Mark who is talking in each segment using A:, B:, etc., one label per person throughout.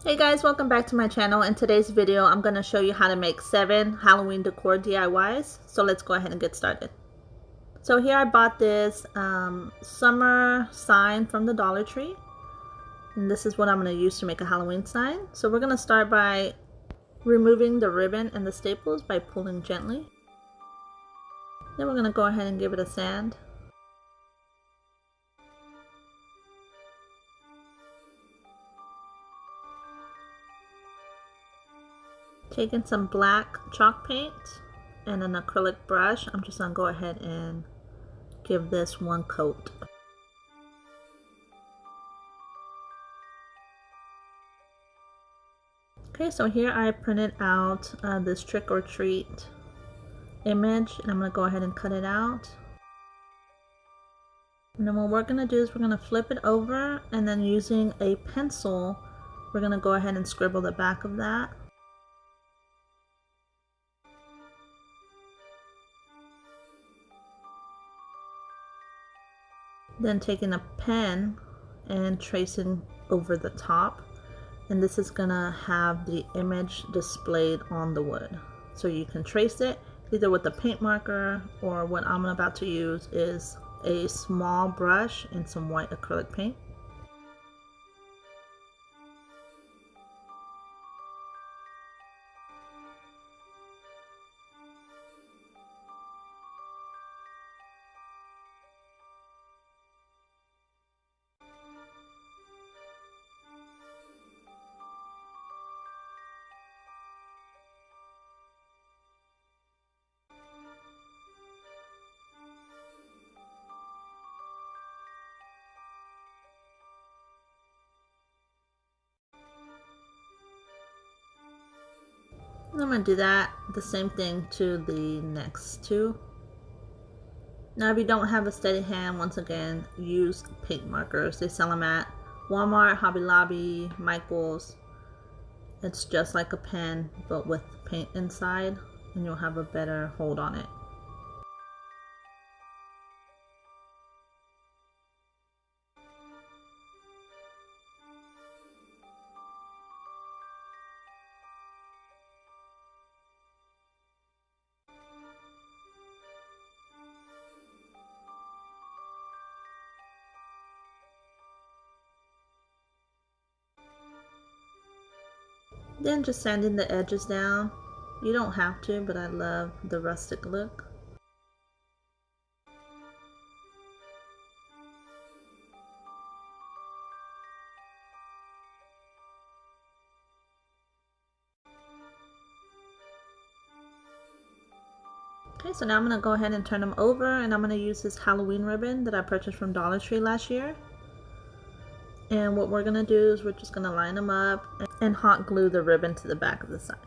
A: Hey guys, welcome back to my channel. In today's video, I'm going to show you how to make 7 Halloween decor DIYs. So let's go ahead and get started. So here I bought this summer sign from the Dollar Tree. And this is what I'm going to use to make a Halloween sign. So we're going to start by removing the ribbon and the staples by pulling gently. Then we're going to go ahead and give it a sand. Taking some black chalk paint and an acrylic brush, I'm just going to go ahead and give this one coat. Okay, so here I printed out this trick or treat image, and I'm going to go ahead and cut it out. And then what we're going to do is we're going to flip it over, and then using a pencil, we're going to go ahead and scribble the back of that. Then taking a pen and tracing over the top, and this is gonna have the image displayed on the wood, so you can trace it either with a paint marker, or what I'm about to use is a small brush and some white acrylic paint. And I'm going to do that, the same thing to the next two. Now if you don't have a steady hand, once again, use paint markers. They sell them at Walmart, Hobby Lobby, Michael's. It's just like a pen, but with paint inside, and you'll have a better hold on it. Then just sanding the edges down. You don't have to, but I love the rustic look. Okay, so now I'm going to go ahead and turn them over, and I'm going to use this Halloween ribbon that I purchased from Dollar Tree last year. And what we're going to do is we're just going to line them up and hot glue the ribbon to the back of the signs.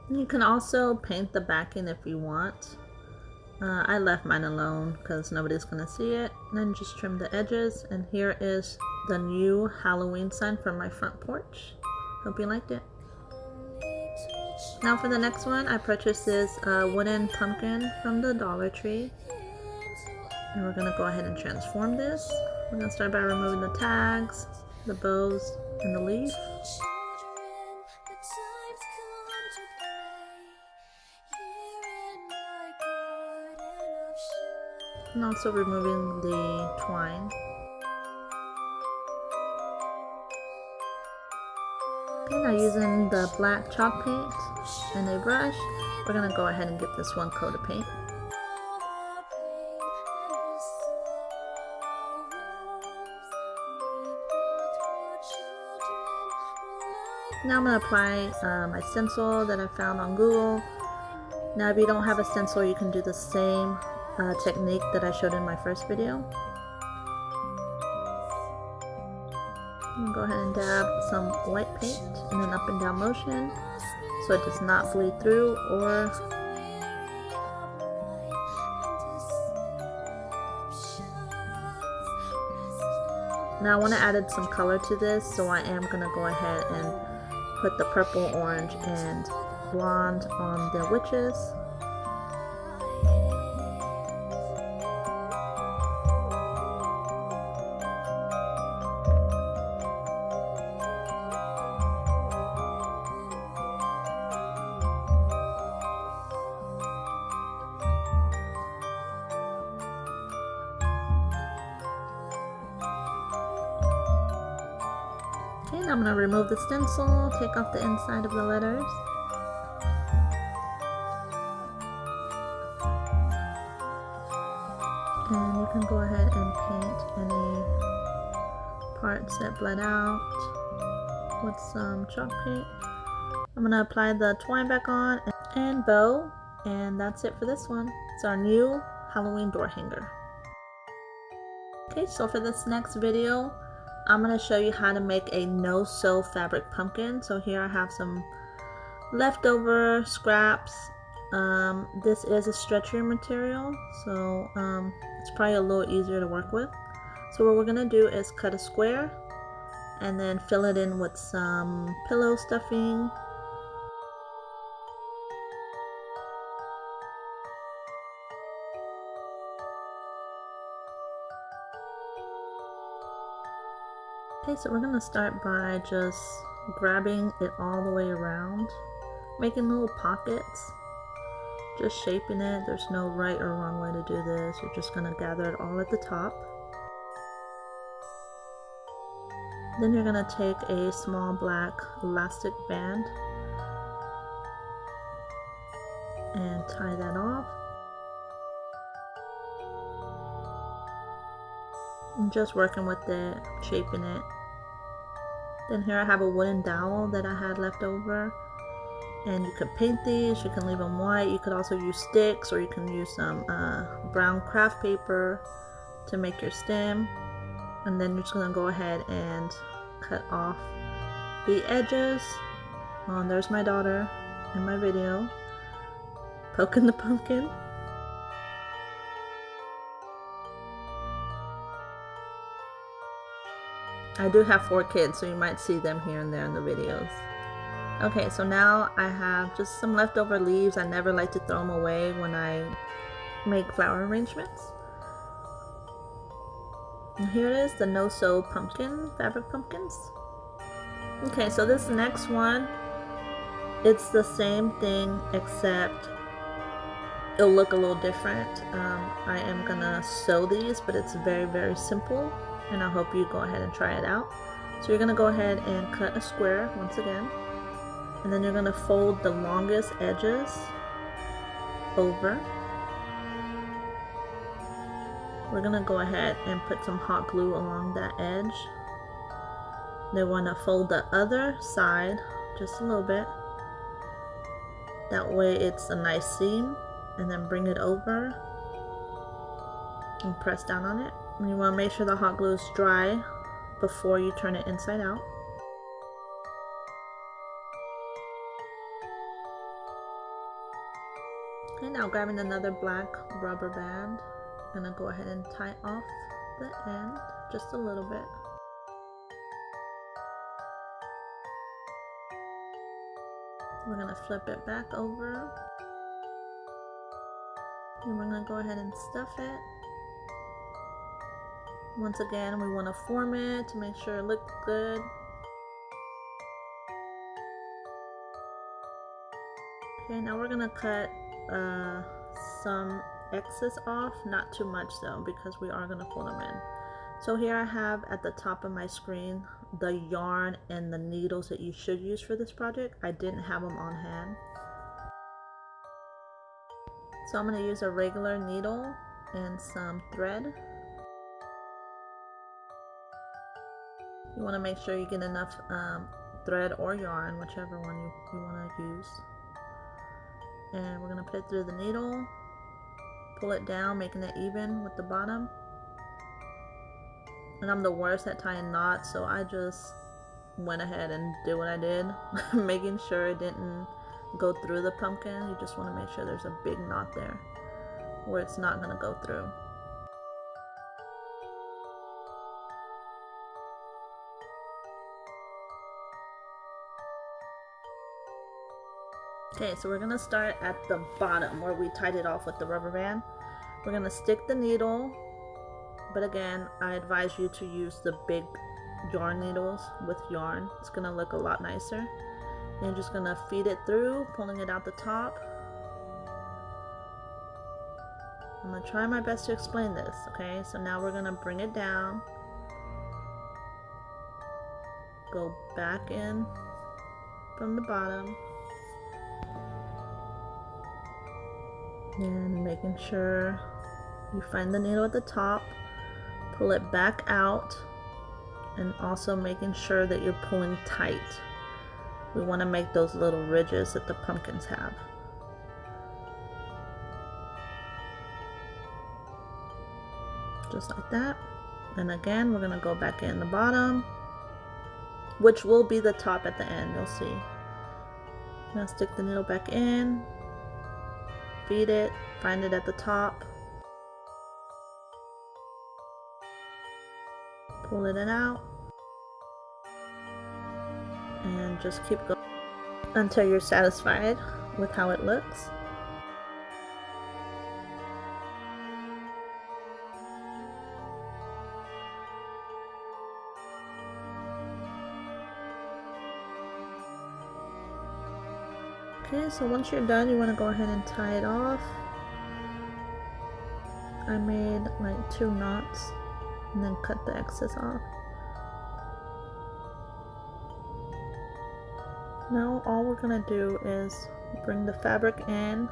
A: You can also paint the backing if you want. I left mine alone because nobody's gonna see it. And then just trim the edges, and here is the new Halloween sign from my front porch. Hope you liked it. Now for the next one, I purchased this wooden pumpkin from the Dollar Tree. And we're gonna go ahead and transform this. We're gonna start by removing the tags, the bows, and the leaf. And also removing the twine. Okay, now using the black chalk paint and a brush, we're going to go ahead and give this one coat of paint. Now I'm going to apply my stencil that I found on Google. Now if you don't have a stencil, you can do the same technique that I showed in my first video. I'm gonna go ahead and dab some white paint in an up and down motion so it does not bleed through or now I want to add some color to this, so I am gonna go ahead and put the purple, orange, and blonde on the witches. Okay, now I'm going to remove the stencil, take off the inside of the letters. And you can go ahead and paint any parts that bled out with some chalk paint. I'm going to apply the twine back on and bow, and that's it for this one. It's our new Halloween door hanger. Okay, so for this next video, I'm going to show you how to make a no-sew fabric pumpkin. So here I have some leftover scraps. This is a stretchier material, so it's probably a little easier to work with. So what we're going to do is cut a square and then fill it in with some pillow stuffing. Okay, so we're going to start by just grabbing it all the way around, making little pockets, just shaping it. There's no right or wrong way to do this. You're just going to gather it all at the top. Then you're going to take a small black elastic band and tie that off. I'm just working with it, shaping it. Then here I have a wooden dowel that I had left over, and you could paint these, you can leave them white, you could also use sticks, or you can use some brown craft paper to make your stem. And then you're just going to go ahead and cut off the edges. Oh, there's my daughter in my video poking the pumpkin. I do have 4 kids, so you might see them here and there in the videos. Okay, so now I have just some leftover leaves. I never like to throw them away when I make flower arrangements. And here it is, the no-sew pumpkin, fabric pumpkins. Okay, so this next one, it's the same thing except it'll look a little different. I am gonna sew these, but it's very, very simple, and I hope you go ahead and try it out. So you're gonna go ahead and cut a square once again, and then you're gonna fold the longest edges over. We're gonna go ahead and put some hot glue along that edge. Then we're gonna fold the other side just a little bit. That way it's a nice seam, and then bring it over and press down on it. And you want to make sure the hot glue is dry before you turn it inside out. Okay, now grabbing another black rubber band, I'm gonna go ahead and tie off the end just a little bit. We're gonna flip it back over, and we're gonna go ahead and stuff it. Once again, we want to form it to make sure it looks good. Okay, now we're gonna cut some excess off, not too much though, because we are gonna fold them in. So here I have at the top of my screen the yarn and the needles that you should use for this project. I didn't have them on hand, so I'm gonna use a regular needle and some thread. You want to make sure you get enough thread or yarn, whichever one you want to use. And we're going to put it through the needle, pull it down, making it even with the bottom. and I'm the worst at tying knots, so I just went ahead and did what I did, making sure it didn't go through the pumpkin. You just want to make sure there's a big knot there where it's not going to go through. Okay, so we're going to start at the bottom where we tied it off with the rubber band. We're going to stick the needle, but again, I advise you to use the big yarn needles with yarn. It's going to look a lot nicer. And you're just going to feed it through, pulling it out the top. I'm going to try my best to explain this, okay? So now we're going to bring it down, go back in from the bottom, and making sure you find the needle at the top, pull it back out, and also making sure that you're pulling tight. We want to make those little ridges that the pumpkins have. Just like that. And again, we're going to go back in the bottom, which will be the top at the end, you'll see. I'm going to stick the needle back in, feed it, find it at the top, pull it out, and just keep going until you're satisfied with how it looks. Okay, so once you're done, you want to go ahead and tie it off. I made like 2 knots and then cut the excess off. Now all we're going to do is bring the fabric in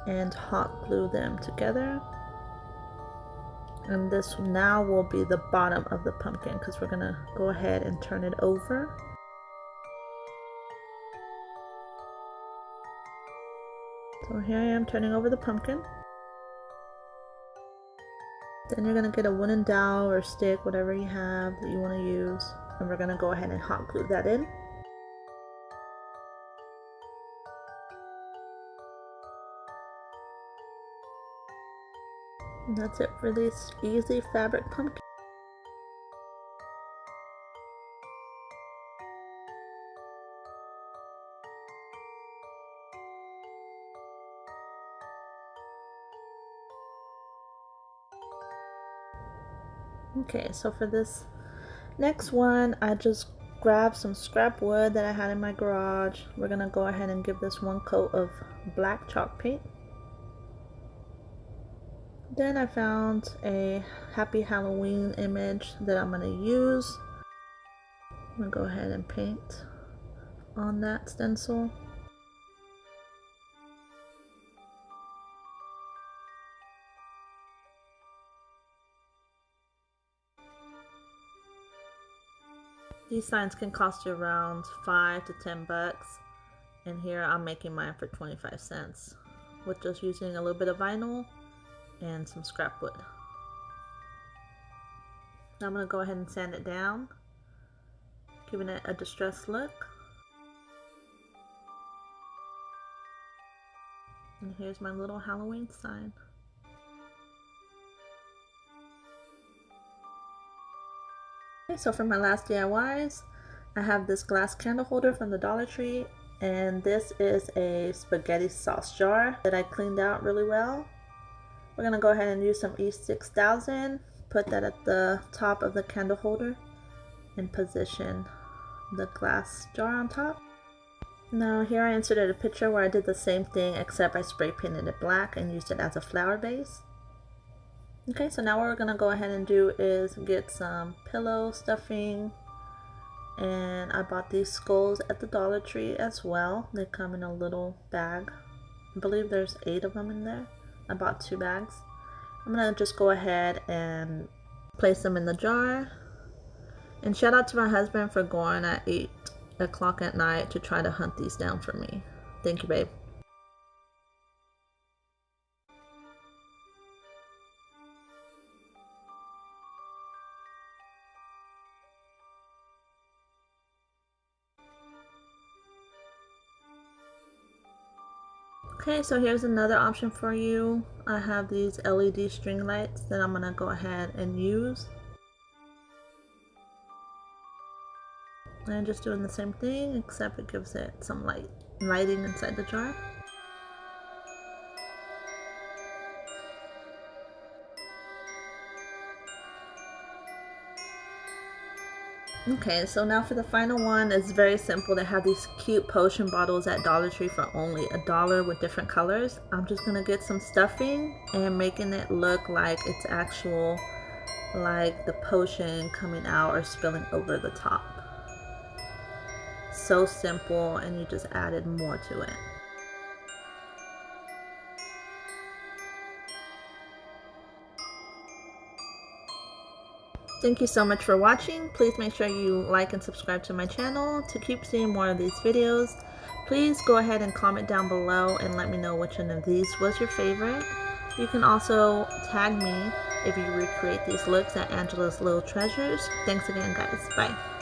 A: and hot glue them together. And this now will be the bottom of the pumpkin because we're going to go ahead and turn it over. So here I am turning over the pumpkin. Then you're going to get a wooden dowel or stick, whatever you have that you want to use. And we're going to go ahead and hot glue that in. And that's it for this easy fabric pumpkin. Okay, so for this next one, I just grabbed some scrap wood that I had in my garage. We're gonna go ahead and give this one coat of black chalk paint. Then I found a Happy Halloween image that I'm gonna use. I'm gonna go ahead and paint on that stencil. These signs can cost you around $5 to $10, and here I'm making mine for 25 cents with just using a little bit of vinyl and some scrap wood. Now I'm going to go ahead and sand it down, giving it a distressed look. And here's my little Halloween sign. So for my last DIYs, I have this glass candle holder from the Dollar Tree, and this is a spaghetti sauce jar that I cleaned out really well. We're going to go ahead and use some E6000, put that at the top of the candle holder, and position the glass jar on top. Now here I inserted a picture where I did the same thing, except I spray painted it black and used it as a flower base. Okay, so now what we're gonna go ahead and do is get some pillow stuffing, and I bought these skulls at the Dollar Tree as well. They come in a little bag. I believe there's 8 of them in there. I bought 2 bags. I'm gonna just go ahead and place them in the jar. And shout out to my husband for going at 8 o'clock at night to try to hunt these down for me. Thank you, babe. Okay, so here's another option for you. I have these LED string lights that I'm gonna go ahead and use. And just doing the same thing, except it gives it some lighting inside the jar. Okay, so now for the final one, it's very simple. They have these cute potion bottles at Dollar Tree for only $1 with different colors. I'm just gonna get some stuffing and making it look like it's actual, like the potion coming out or spilling over the top. So simple, and you just added more to it. Thank you so much for watching. Please make sure you like and subscribe to my channel to keep seeing more of these videos. Please go ahead and comment down below and let me know which one of these was your favorite. You can also tag me if you recreate these looks at Angela's Little Treasures. Thanks again, guys. Bye.